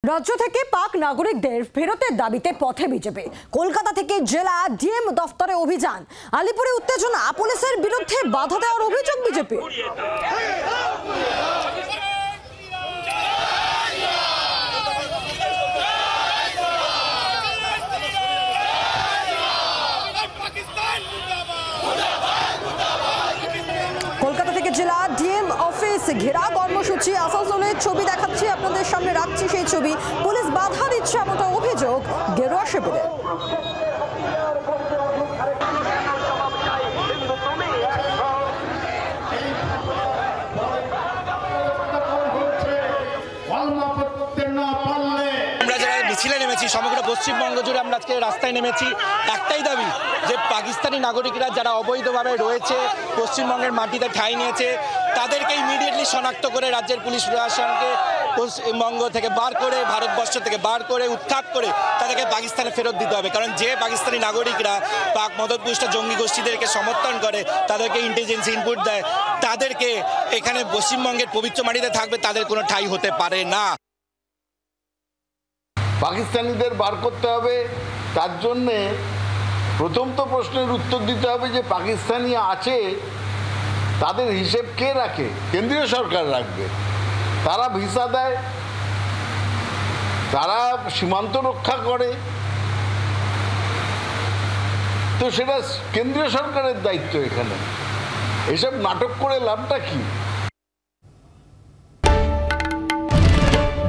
রাজ্য থেকে পাক নাগরিকদের ফেরতের দাবিতে পথে বিজেপি। কলকাতা থেকে জেলা ডিএম দফতরে অভিযান। আলিপুরে উত্তেজনা, পুলিশের বিরুদ্ধে বাধা দেওয়ার অভিযোগ বিজেপি। কলকাতা থেকে জেলা ডিএম অফিস ঘেরাও কর্মসূচি। আসানসোলের ছবি দেখাচ্ছি আপনাদের সামনে, রাখছি সেই ছবি। পুলিশ বাধা দিচ্ছে এমনটা অভিযোগ গেরুয়া শিবিরে। মিছিলে নেমেছি সমগ্র পশ্চিমবঙ্গ জুড়ে, আমরা আজকে রাস্তায় নেমেছি। একটাই দাবি যে পাকিস্তানি নাগরিকরা যারা অবৈধভাবে রয়েছে, পশ্চিমবঙ্গের মাটিতে ঠাঁই নিয়েছে, তাদেরকে ইমিডিয়েটলি শনাক্ত করে রাজ্যের পুলিশ প্রশাসনকে পশ্চিমবঙ্গ থেকে বার করে, ভারতবর্ষ থেকে বার করে, উৎখাত করে তাদেরকে পাকিস্তানে ফেরত দিতে হবে। কারণ যে পাকিস্তানি নাগরিকরা পাক মদতপুষ্ট জঙ্গি গোষ্ঠীদেরকে সমর্থন করে, তাদেরকে ইন্টেলিজেন্স ইনপুট দেয়, তাদেরকে এখানে পশ্চিমবঙ্গের পবিত্র মাটিতে থাকবে তাদের কোনো ঠাঁই হতে পারে না। পাকিস্তানিদের বার করতে হবে। তার জন্যে প্রথম তো প্রশ্নের উত্তর দিতে হবে যে পাকিস্তানি আছে তাদের হিসেব কে রাখে? কেন্দ্রীয় সরকার রাখবে। তারা ভিসা দেয়, তারা সীমান্ত রক্ষা করে, তো সেটা কেন্দ্রীয় সরকারের দায়িত্ব। এখানে এসব নাটক করে লাভটা কি?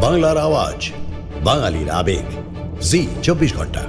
বাংলার আওয়াজ, বাঙালির আবেগ, জি 24 ঘন্টা।